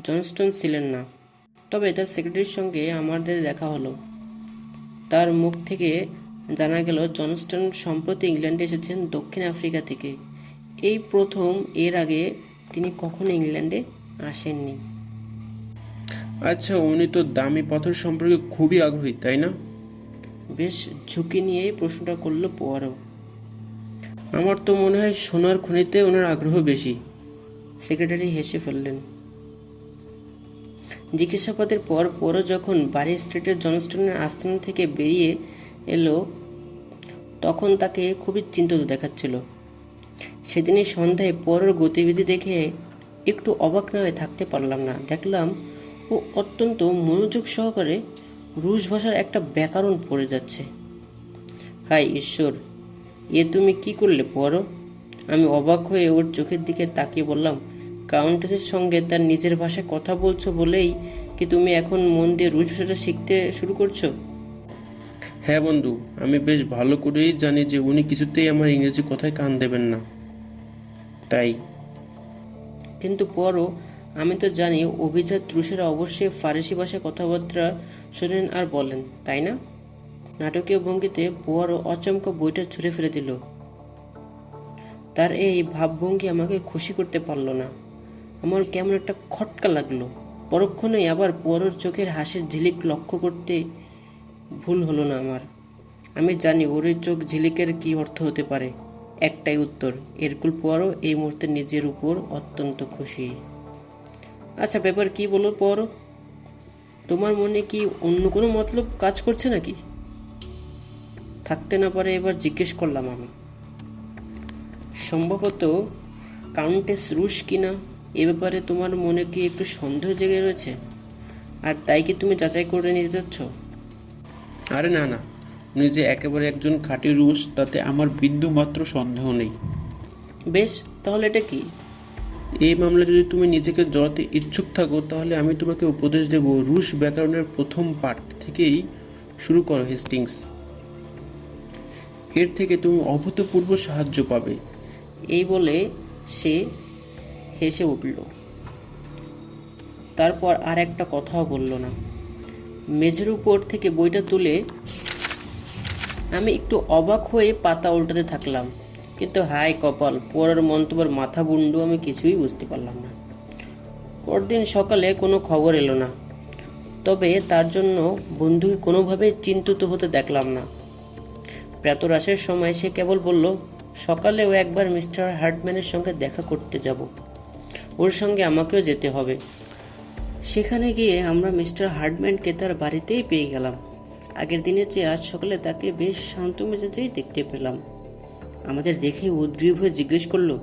জনস্টন ছিলেন না, তবে তার সেক্রেটারির সঙ্গে আমাদের দেখা হলো। তার মুখ থেকে জানা গেল জনস্টন সম্প্রতি ইংল্যান্ডে এসেছেন দক্ষিণ আফ্রিকা থেকে। এই প্রথম। এর আগে তিনি কখনো ইংল্যান্ডে আসেননি। আচ্ছা, উনি তো দামি পাথর সম্পর্কে খুবই আগ্রহী, তাই না? বেশ ঝুঁকি নিয়ে এই প্রশ্নটা করলো পোয়ারো। আমার তো মনে হয় সোনার খনিতে ওনার আগ্রহ বেশি। সেক্রেটারি হেসে ফেললেন। জিজ্ঞাসাবাদের পর পোয়ারো যখন বারি স্ট্রিটের জনস্টনের আস্তানা থেকে বেরিয়ে এলো তখন তাকে খুবই চিন্তিত দেখাচ্ছিল। সেদিনের সন্ধ্যায় পোয়ারোর গতিবিধি দেখে একটু অবাক না হয়ে থাকতে পারলাম না। দেখলাম ও অত্যন্ত মনোযোগ সহকারে রুশ ভাষার একটা ব্যাকরণ পড়ে যাচ্ছে। হায় ঈশ্বর, এ তুমি কি করলে পোয়ারো? আমি অবাক হয়ে ওর চোখের দিকে তাকিয়ে বললাম, কাউন্টেসের সঙ্গে তার নিজের ভাষায় কথা বলছো বলেই কি তুমি এখন মন দিয়ে রুশ ভাষাটা শিখতে শুরু করছো? হ্যাঁ বন্ধু, আমি বেশ ভালো করেই জানি যে উনি কিছুতেই আমার ইংরেজি কথায় কান দেবেন না, তাই। কিন্তু পরও আমি তো জানি অভিজাত রুশেরা অবশ্যই ফারসি ভাষায় কথাবার্তা শোনেন আর বলেন, তাই না? নাটকীয় ভঙ্গিতে পোয়ারো অচমকা বইটা ছুঁড়ে ফেলে দিল। তার এই ভাবভঙ্গি আমাকে খুশি করতে পারল না। আমার কেমন একটা খটকা লাগলো। পরক্ষণেই আবার পোয়ারোর চোখের হাসির ঝিলিক লক্ষ্য করতে ভুল হলো না আমার। আমি জানি ওর এই চোখ ঝিলিকের কি অর্থ হতে পারে। একটাই উত্তর, এরকুল পোয়ারো এই মুহূর্তে নিজের উপর অত্যন্ত খুশি। আচ্ছা, ব্যাপার কি বলো পোয়ারো? তোমার মনে কি অন্য কোনো মতলব কাজ করছে নাকি? থাকতে না পারে এবার জিজ্ঞেস করলাম আমি। সম্ভবত কাউন্টেস রুশ কিনা এ ব্যাপারে তোমার মনে কি একটু সন্দেহ জেগে রয়েছে, আর তাই কি তুমি যাচাই করে নিয়ে যাচ্ছ? আরে না না, উনি যে একেবারে একজন খাঁটি রুশ তাতে আমার বিন্দু মাত্র সন্দেহ নেই। বেশ, তাহলে এটা কি? এই মামলায় যদি তুমি নিজেকে জড়াতে ইচ্ছুক থাকো তাহলে আমি তোমাকে উপদেশ দেব, রুশ ব্যাকরণের প্রথম পাঠ থেকেই শুরু করো হেস্টিংস। এর থেকে তুমি অভূতপূর্ব সাহায্য পাবে। এই বলে সে হেসে উঠল। তারপর আর একটা কথাও বলল না। মেঝের উপর থেকে বইটা তুলে আমি একটু অবাক হয়ে পাতা উল্টাতে থাকলাম। কিন্তু হায় কপাল, পরের মন্তব্যের মাথা মুন্ডু আমি কিছুই বুঝতে পারলাম না। পরদিন সকালে কোনো খবর এলো না, তবে তার জন্য বন্ধুকে কোনোভাবেই চিন্তিত হতে দেখলাম না। প্রাতরাশের সময় সে কেবল বলল, সকালেও একবার মিস্টার হার্টম্যানের সঙ্গে দেখা করতে যাব, ওর সঙ্গে আমাকেও যেতে হবে। সেখানে গিয়ে আমরা মিস্টার হার্টম্যানকে তার বাড়িতেই পেয়ে গেলাম। আগের দিনের চেয়ে আজ সকালে তাকে বেশ শান্ত মেজাজেই দেখতে পেলাম। আমাদের দেখে উদ্গ্রীব হয়ে জিজ্ঞেস করলো,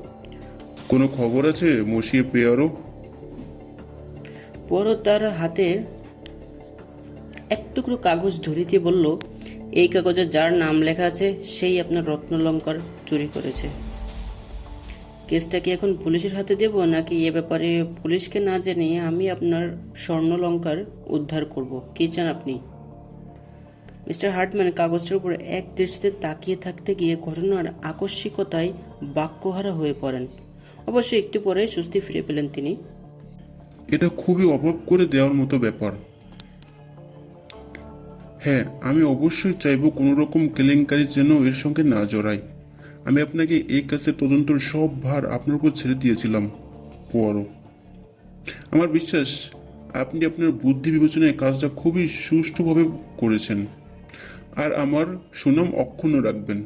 কোনো খবর আছে মসিয়ে পেয়ারো? পরও তার হাতের এক টুকরো কাগজ ধরিয়ে দিয়ে বলল, এই কাগজে যার নাম লেখা আছে সেই আপনার রত্নালঙ্কার চুরি করেছে। কেসটা কি এখন পুলিশের হাতে দেব, নাকি এ ব্যাপারে পুলিশকে না জানিয়ে আমি আপনার স্বর্ণলঙ্কার উদ্ধার করব? কি চান আপনি? মিস্টার হার্টম্যান কাগজটার উপর এক দৃষ্টিতে তাকিয়ে থাকতে গিয়ে ঘটনার আকস্মিকতায় বাক্যহারা হয়ে পড়েন। অবশ্য একটু পরে স্বস্তি ফিরে পেলেন তিনি। এটা খুবই অবাক করে দেওয়ার মতো ব্যাপার। হ্যাঁ, আমি অবশ্যই চাইবো কোনো রকম কেলেঙ্কারি যেন এর সঙ্গে না জড়াই। আমি আপনাকে এই কাজের তদন্তের সব ভার আপনার উপর ছেড়ে দিয়েছিলাম পোয়ারো। আমার বিশ্বাস আপনি আপনার বুদ্ধি বিবেচনায় কাজটা খুবই সুষ্ঠুভাবে করেছেন, আর আমার সুনাম অক্ষুণ্ণ রাখবেন।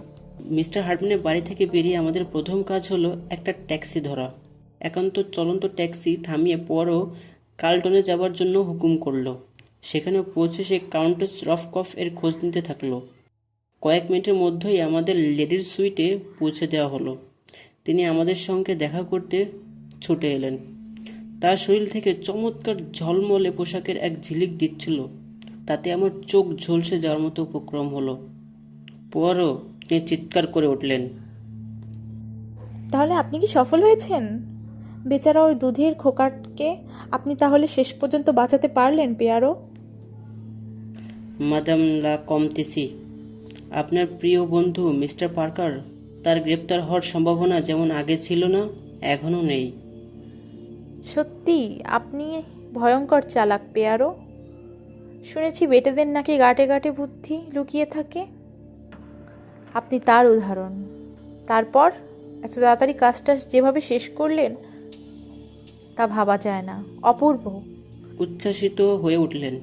মিস্টার হার্টম্যানের বাড়ি থেকে বেরিয়ে আমাদের প্রথম কাজ হলো একটা ট্যাক্সি ধরা। একান্ত চলন্ত ট্যাক্সি থামিয়ে পরও কার্লটনে যাবার জন্য হুকুম করলো। সেখানে পৌঁছে সে কাউন্টেস রফকফ এর খোঁজ নিতে থাকলো। কয়েক মিনিটের মধ্যেই আমাদের লেডির সুইটে পৌঁছে দেওয়া হলো। তিনি আমাদের সঙ্গে দেখা করতে ছুটে এলেন। তার শরীর থেকে চমৎকার ঝলমলে পোশাকের এক ঝিলিক দিচ্ছিল। তাতে আমার চোখ ঝলসে যাওয়ার মতো উপক্রম হলো। পরও তিনি চিৎকার করে উঠলেন, তাহলে আপনি কি সফল হয়েছেন? বেচারা ওই দুধের খোকাটকে আপনি তাহলে শেষ পর্যন্ত বাঁচাতে পারলেন পেয়ারো? মাদাম লা কমতেসি, আপনার প্রিয় বন্ধু মিস্টার পার্কার, তার গ্রেপ্তার হওয়ার সম্ভাবনা যেমন আগে ছিল না, এখনও নেই। সত্যি আপনি ভয়ঙ্কর চালাক পেয়ারো। শুনেছি বেটেদের নাকি গাটে গাটে বুদ্ধি লুকিয়ে থাকে। আপনি তার উদাহরণ। তারপর এত তাড়াতাড়ি কাজটা যেভাবে শেষ করলেন, তা ভাবা যায় না। অপূর্ব। উচ্ছ্বাসিত হয়ে উঠলেন।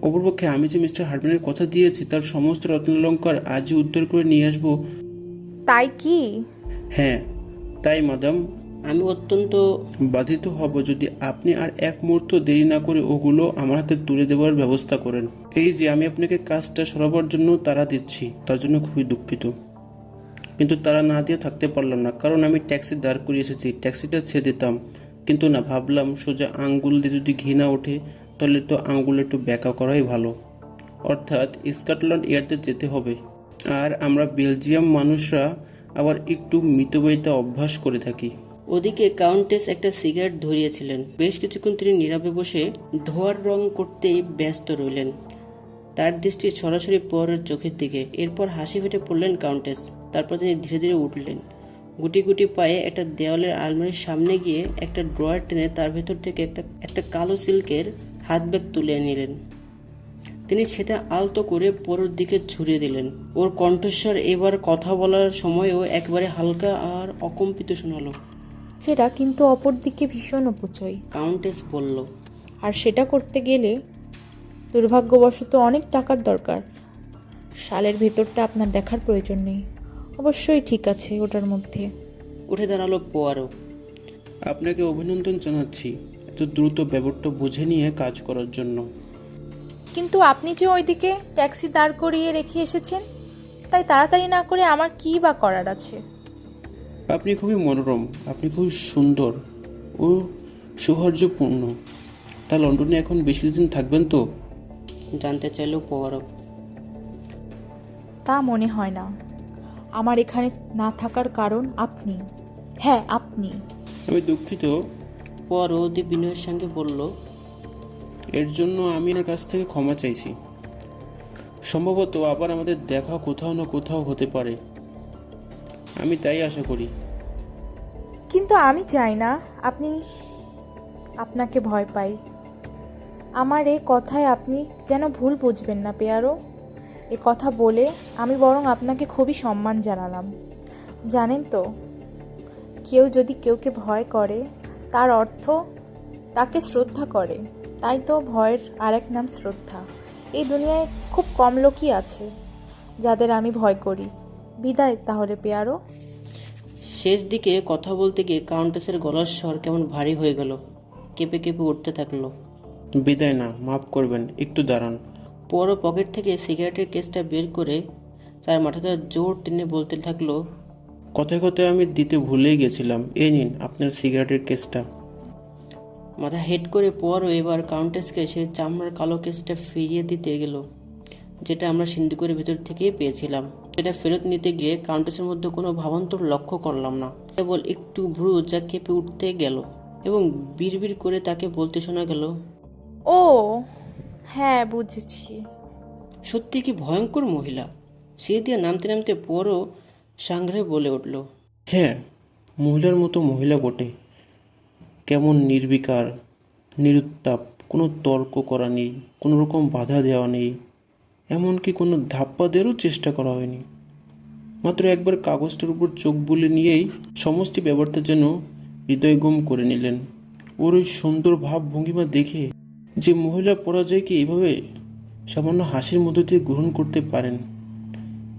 অপরপক্ষে আমি যে মিস্টার হার্টম্যানের কথা দিয়েছি তার সমস্ত রত্নালঙ্কার আজই উদ্ধার করে নিয়ে আসবো। তাই কি? হ্যাঁ, তাই ম্যাডাম। আমি অত্যন্ত বাধিত হব যদি আপনি আর এক মুহূর্ত দেরি না করে ওগুলো আমার হাতে তুলে দেওয়ার ব্যবস্থা করেন। এই যে আমি আপনাকে কাজটা সরাবার জন্য তাড়া দিচ্ছি, তার জন্য খুবই দুঃখিত, কিন্তু তারা না দিয়ে থাকতে পারলাম না, কারণ আমি ট্যাক্সি দাঁড় করিয়ে এসেছি। ট্যাক্সিটা ছেড়ে দিতাম, কিন্তু না, ভাবলাম সোজা আঙ্গুল দিয়ে যদি ঘি না ওঠে তাহলে তো আঙ্গুল একটু ব্যাকা করাই ভালো। অর্থাৎ স্কটল্যান্ড ইয়ার্ডে যেতে হবে। আর আমরা বেলজিয়াম মানুষরা আবার একটু মিতব্যয়িতা অভ্যাস করে থাকি। ওদিকে কাউন্টেস একটা সিগারেট ধরিয়েছিলেন। বেশ কিছুক্ষণ তিনি নীরবে বসে ধোঁয়ার রং করতেই ব্যস্ত রইলেন, তার দৃষ্টি সরাসরি পরের চোখের দিকে। এরপর হাসি ফেটে পড়লেন কাউন্টেস। তারপর তিনি ধীরে ধীরে উঠলেন, গুটি গুটি পায়ে একটা দেওয়ালের আলমারির সামনে গিয়ে একটা ড্রয়ার টেনে তার ভেতর থেকে একটা কালো সিল্কের হাত ব্যাগ তুলে নিলেন। তিনি সেটা আলতো করে পরের দিকে ছুড়ে দিলেন। ওর কণ্ঠস্বর এবার কথা বলার সময়ও একবারে হালকা আর অকম্পিত শোনালো। সেটা কিন্তু অপর দিকে ভীষণ অপচয়। কাউন্টেস বলল, আর সেটা করতে গেলে দুর্ভাগ্যবশত অনেক টাকার দরকার। শালের ভেতরটা আপনার দেখার প্রয়োজন নেই। অবশ্যই ঠিক আছে ওটার মধ্যে। উঠে দাঁড়ালো পোয়ারো। আপনাকে অভিনন্দন জানাচ্ছি এত দ্রুত ব্যাপারটা বুঝে নিয়ে কাজ করার জন্য। কিন্তু আপনি যে ওইদিকে ট্যাক্সি দাঁড় করিয়ে রেখে এসেছেন, তাই তাড়াতাড়ি না করে আমার কী বা করার আছে? আপনি খুবই মনোরম, আপনি খুবই সুন্দর ও সৌহার্দ্যপূর্ণ। তা লন্ডনে এখন বেশি দিন থাকবেন তো? জানতে চাইল পোয়ারো। তা মনে হয় না। আমার এখানে না থাকার কারণ আপনি। হ্যাঁ, আপনি। আমি দুঃখিত, পোয়ারো অতি বিনয়ের সঙ্গে বলল, এর জন্য আমি আপনার কাছ থেকে ক্ষমা চাইছি। সম্ভবত আবার আমাদের দেখা কোথাও না কোথাও হতে পারে, আমি তাই আশা করি। কিন্তু আমি চাই না আপনাকে ভয় পাই। আমার এই কথায় আপনি যেন ভুল বুঝবেন না পেয়ারো। এ কথা বলে আমি বরং আপনাকে খুবই সম্মান জানালাম। জানেন তো, কেউ যদি কেউকে ভয় করে তার অর্থ তাকে শ্রদ্ধা করে। তাই তো ভয়ের আরেক নাম শ্রদ্ধা। এই দুনিয়ায় খুব কম লোকই আছে যাদের আমি ভয় করি। বিদায় তাহলে পেয়ারো। শেষ দিকে কথা বলতে গিয়ে কাউন্টেসের গলার স্বর কেমন ভারী হয়ে গেল, কেঁপে কেঁপে উঠতে থাকলো। বিদায় না, মাফ করবেন, একটু দাঁড়ান। পোয়ারো পকেট থেকে সিগারেটের কেসটা বের করে তার মাথাটা জোর টেনে বলতে থাকলো, কথায় কথায় আমি দিতে ভুলেই গেছিলাম, এই নিন আপনার সিগারেটের কেসটা। মাথা হেড করে পোয়ারো এবার কাউন্টেসকে সে চামড়ার কালো কেসটা ফিরিয়ে দিতে গেল, যেটা আমরা সিন্ধুকের ভেতর থেকেই পেয়েছিলাম। সেটা ফেরত নিতে গিয়ে কাউন্টেসের মধ্যে কোনো ভাবান্তর লক্ষ্য করলাম না, কেবল একটু ভ্রু যা কেঁপে উঠতে গেল এবং বিড়বিড় করে তাকে বলতে শোনা গেল, ও হ্যাঁ, বুঝেছি। সত্যি কি ভয়ঙ্কর মহিলা। সে দিয়ে নামতে নামতে পোয়ারো সাংঘ্রে বলে উঠল, হ্যাঁ, মহিলার মতো মহিলা বটে। কেমন নির্বিকার, নিরুত্তাপ, কোনো তর্ক করা নেই, কোনো রকম বাধা দেওয়া নেই, এমনকি কোনো ধাপ্পা দেওয়ারও চেষ্টা করা হয়নি। মাত্র একবার কাগজটার উপর চোখ বুলে নিয়েই সমস্ত ব্যাপারটা যেন হৃদয়গম করে নিলেন। ওর ওই সুন্দর ভাব ভঙ্গিমা দেখে যে মহিলা পরাজয়কে এইভাবে সামান্য হাসির মধ্য দিয়ে গ্রহণ করতে পারেন,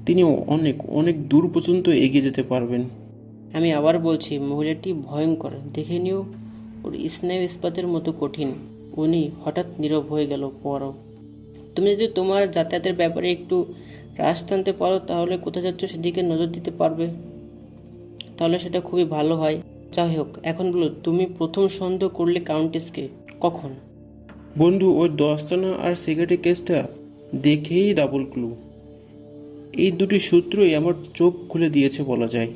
তিনি অনেক অনেক দূর পর্যন্ত এগিয়ে যেতে পারবেন। আমি আবার বলছি, মহিলাটি ভয়ঙ্কর। দেখে নিও, ওর স্নায়ু ইস্পাতের মতো কঠিন। উনি হঠাৎ নীরব হয়ে গেল। পরও তুমি যদি তোমার যাতায়াতের ব্যাপারে একটু রাশ টানতে পারো, তাহলে কোথায় যাচ্ছ সেদিকে নজর দিতে পারবে, তাহলে সেটা খুবই ভালো হয়। যাই হোক, এখন বলো, তুমি প্রথম সন্দেহ করলে কাউন্টেসকে কখন? বন্ধু, ওই দস্তানা আর সিগারেটের কেসটা দেখেই ডাবল ক্লু। এই দুটি সূত্রই আমার চোখ খুলে দিয়েছে বলা যায়।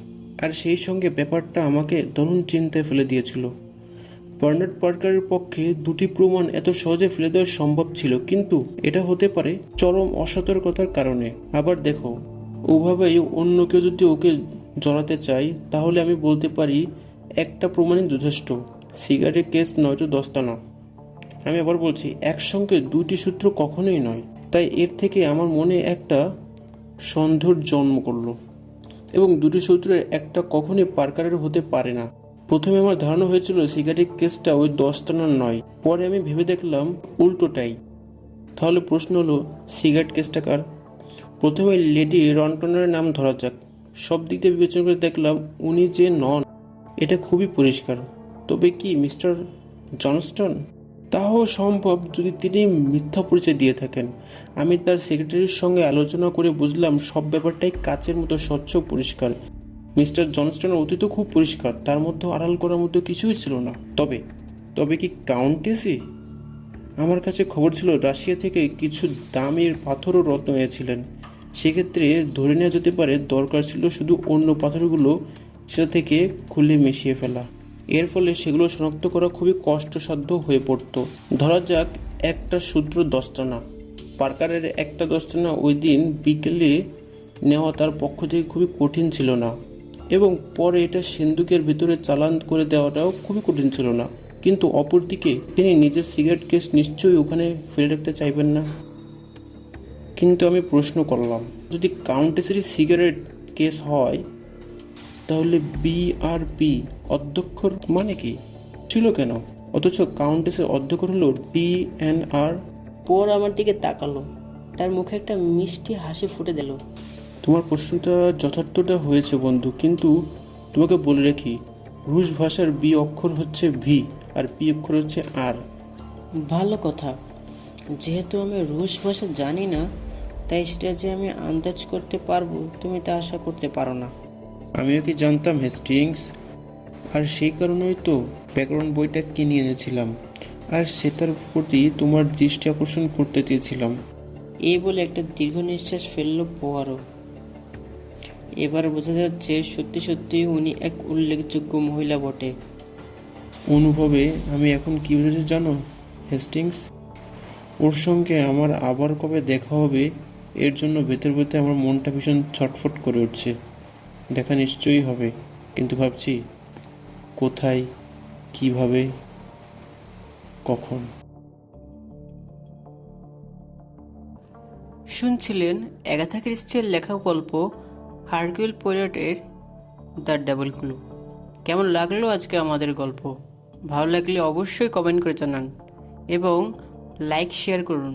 আর সেই সঙ্গে ব্যাপারটা আমাকে দারুণ চিন্তায় ফেলে দিয়েছিল। বার্নার্ড পার্কারের পক্ষে দুটি প্রমাণ এত সহজে ফেলে দেওয়া সম্ভব ছিল, কিন্তু এটা হতে পারে চরম অসতর্কতার কারণে। আবার দেখো, ওভাবেই অন্য কেউ যদি ওকে জড়াতে চায়, তাহলে আমি বলতে পারি একটা প্রমাণই যথেষ্ট, সিগারেটের কেস নয়তো দস্তানা। আমি আবার বলছি, একসঙ্গে দুটি সূত্র কখনোই নয়। তাই এর থেকে আমার মনে একটা সন্দেহের জন্ম করলো, এবং দুটি সূত্রের একটা কখনোই পার্কারের হতে পারে না। প্রথমে আমার ধারণা হয়েছিল সিগারেটের কেসটা ওই দস্তানার নয়, পরে আমি ভেবে দেখলাম উল্টোটাই। তাহলে প্রশ্ন হলো, সিগারেট কেসটা কার? প্রথমে লেডি রনটনের নাম ধরা যাক। সব দিক দিয়ে বিবেচনা করে দেখলাম উনি যে নন এটা খুবই পরিষ্কার। তবে কি মিস্টার জনস্টন? তাও সম্ভব যদি তিনি মিথ্যা পরিচয় দিয়ে থাকেন। আমি তার সেক্রেটারির সঙ্গে আলোচনা করে বুঝলাম সব ব্যাপারটাই কাচের মতো স্বচ্ছ পরিষ্কার। মিস্টার জনস্টনের অতীত খুব পরিষ্কার, তার মধ্যে আড়াল করার মতো কিছুই ছিল না। তবে তবে কি কাউন্টেসি? আমার কাছে খবর ছিল রাশিয়া থেকে কিছু দামের পাথরও রত্ন এনেছিলেন। সেক্ষেত্রে ধরে নেওয়া যেতে পারে দরকার ছিল শুধু অন্য পাথরগুলো সেটা থেকে খুলে মিশিয়ে ফেলা। এর ফলে সেগুলো শনাক্ত করা খুবই কষ্টসাধ্য হয়ে পড়ত। ধরা যাক একটা সূত্র দস্তানা, পার্কারের একটা দস্তানা ওই দিন বিকেলে নেওয়া তার পক্ষ থেকে খুবই কঠিন ছিল না, এবং পরে এটা সিন্দুকের ভিতরে চালান করে দেওয়াটাও খুবই কঠিন ছিল না। কিন্তু অপরদিকে তিনি নিজের সিগারেট কেস নিশ্চয়ই ওখানে ফেলে রাখতে চাইবেন না। কিন্তু আমি প্রশ্ন করলাম, যদি কাউন্টেসের সিগারেট কেস হয় তাহলে BRP অধ্যক্ষর মানে কি ছিল কেন? অথচ কাউন্টেসের অধ্যক্ষর হলো DNR। পর আমার দিকে তাকালো, তার মুখে একটা মিষ্টি হাসি ফুটে দিল। তোমার প্রশ্নটা যথার্থটা হয়েছে বন্ধু, কিন্তু তোমাকে বলে রাখি, রুশ ভাষার B অক্ষর হচ্ছে V আর P অক্ষর হচ্ছে R। ভালো কথা, যেহেতু আমি রুশ ভাষা জানি না, তাই সেটা যে আমি আন্দাজ করতে পারবো তুমি তা আশা করতে পারো না। আমিও কি জানতাম হেস্টিংস, আর সেই কারণেই তো ব্যাকরণ বইটা কিনে এনেছিলাম, আর সেটার প্রতি তোমার দৃষ্টি আকর্ষণ করতে চেয়েছিলাম। এই বলে একটা দীর্ঘ নিঃশ্বাস ফেললো পোয়ারো। এবার বোঝা যাচ্ছে সত্যি সত্যি উনি এক উল্লেখযোগ্য মহিলা বটে। অনুভবে আমি এখন কি বুঝেছি জানো হেস্টিংস? ওর সঙ্গে আমার আবার কবে দেখা হবে এর জন্য ভেতর ভেতরে আমার মনটা ভীষণ ছটফট করে উঠছে। দেখা নিশ্চয়ই হবে, কিন্তু ভাবছি কোথায়, কিভাবে, কখন। শুনছিলেন অ্যাগাথা ক্রিস্টির লেখা গল্প হারকিউল পোয়ারোটের দ্য ডাবল ক্লু। কেমন লাগলো আজকে আমাদের গল্প? ভালো লাগলে অবশ্যই কমেন্ট করে জানান এবং লাইক শেয়ার করুন,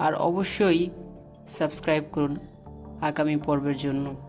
আর অবশ্যই সাবস্ক্রাইব করুন আগামী পর্বের জন্য।